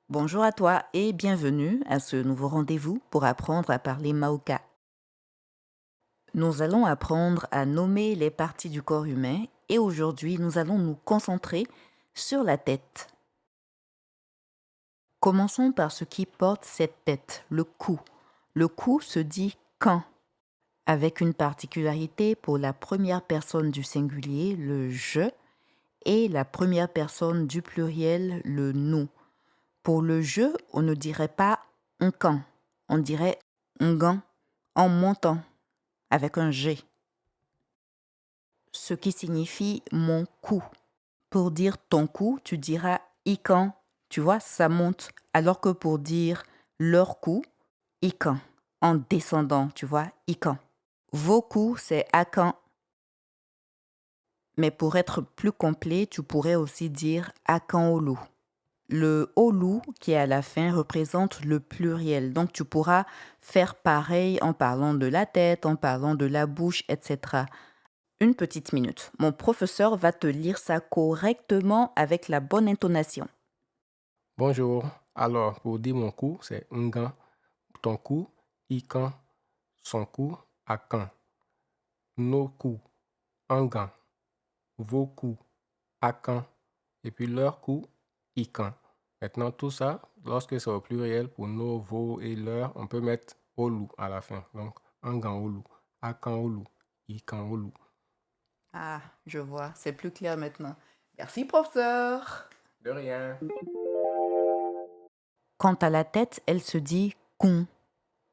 Bonjour à toi et bienvenue à ce nouveau rendez-vous pour apprendre à parler Maoka. Nous allons apprendre à nommer les parties du corps humain et aujourd'hui nous allons nous concentrer sur la tête. Commençons par ce qui porte cette tête, le cou. Le cou se dit quand, avec une particularité pour la première personne du singulier, le je, et la première personne du pluriel, le nous. Pour le je, on ne dirait pas un can, on dirait un gant en montant avec un G, ce qui signifie mon cou. Pour dire ton cou, tu diras ikan, tu vois, ça monte. Alors que pour dire leur cou, ikan, en descendant, tu vois, ikan. Vos coups, c'est akan. Mais pour être plus complet, tu pourrais aussi dire akan olu. Le olu qui est à la fin représente le pluriel. Donc tu pourras faire pareil en parlant de la tête, en parlant de la bouche, etc. Une petite minute. Mon professeur va te lire ça correctement avec la bonne intonation. Bonjour. Alors, pour dire mon cou, c'est ngan. Ton cou, ikan. Son cou, akan. Nos coups, ngan. Vos coups, akan. Et puis leur cou, ikan. Maintenant, tout ça, lorsque c'est au pluriel, pour nos, vos et leur, on peut mettre olu à la fin. Donc, ngan olu, akan olu, ikan olu. Ah, je vois, c'est plus clair maintenant. Merci, professeur. De rien. Quant à la tête, elle se dit kun.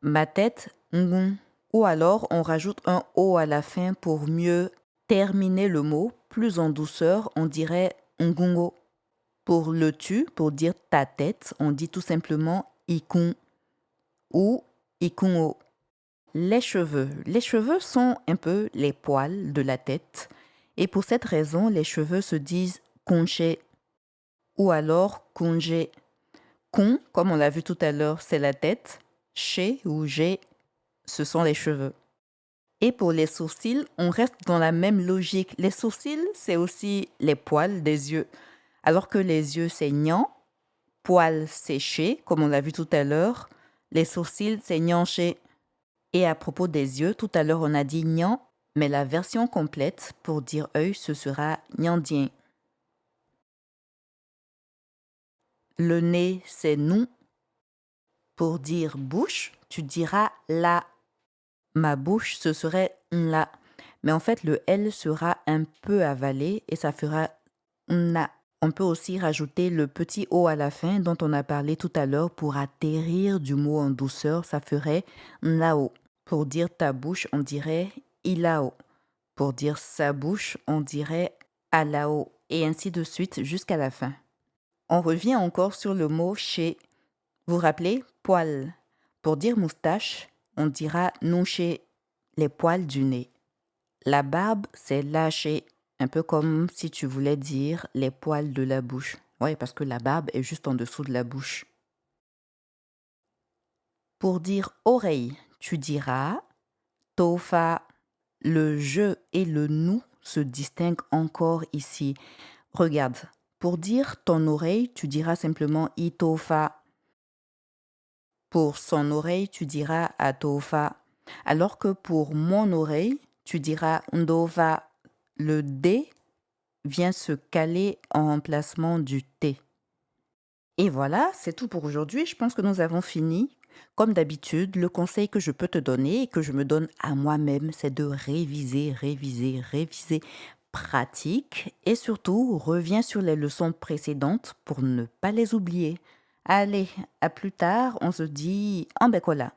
Ma tête, ngun. Ou alors on rajoute un O à la fin pour mieux terminer le mot. Plus en douceur, on dirait ngungo. Pour le tu, pour dire ta tête, on dit tout simplement ikun ou ikungo. Les cheveux. Les cheveux sont un peu les poils de la tête. Et pour cette raison, les cheveux se disent conché ou alors congé. Con, comme on l'a vu tout à l'heure, c'est la tête. Chez ou j'ai, ce sont les cheveux. Et pour les sourcils, on reste dans la même logique. Les sourcils, c'est aussi les poils des yeux. Alors que les yeux, c'est gnan, poils, c'est chez, comme on l'a vu tout à l'heure. Les sourcils, c'est gnan-chez. Et à propos des yeux, tout à l'heure, on a dit gnan, mais la version complète pour dire œil, ce sera gnandien. Le nez, c'est nous. Pour dire bouche, tu diras la. Ma bouche, ce serait la. Mais en fait, le L sera un peu avalé et ça fera na. On peut aussi rajouter le petit O à la fin dont on a parlé tout à l'heure pour atterrir du mot en douceur, ça ferait nao. Pour dire ta bouche, on dirait ilao. Pour dire sa bouche, on dirait alao. Et ainsi de suite jusqu'à la fin. On revient encore sur le mot chez. Vous vous rappelez, poil. Pour dire moustache, on dira nouché, les poils du nez. La barbe, c'est lâché, un peu comme si tu voulais dire les poils de la bouche. Oui, parce que la barbe est juste en dessous de la bouche. Pour dire oreille, tu diras tofa. Le je et le nous se distinguent encore ici. Regarde, pour dire ton oreille, tu diras simplement itofa. Pour son oreille, tu diras atofa. Alors que pour mon oreille, tu diras ndova. Le D vient se caler en remplacement du T. Et voilà, c'est tout pour aujourd'hui. Je pense que nous avons fini. Comme d'habitude, le conseil que je peux te donner et que je me donne à moi-même, c'est de réviser, réviser, réviser. Pratique et surtout, reviens sur les leçons précédentes pour ne pas les oublier. Allez, à plus tard, on se dit en bécola.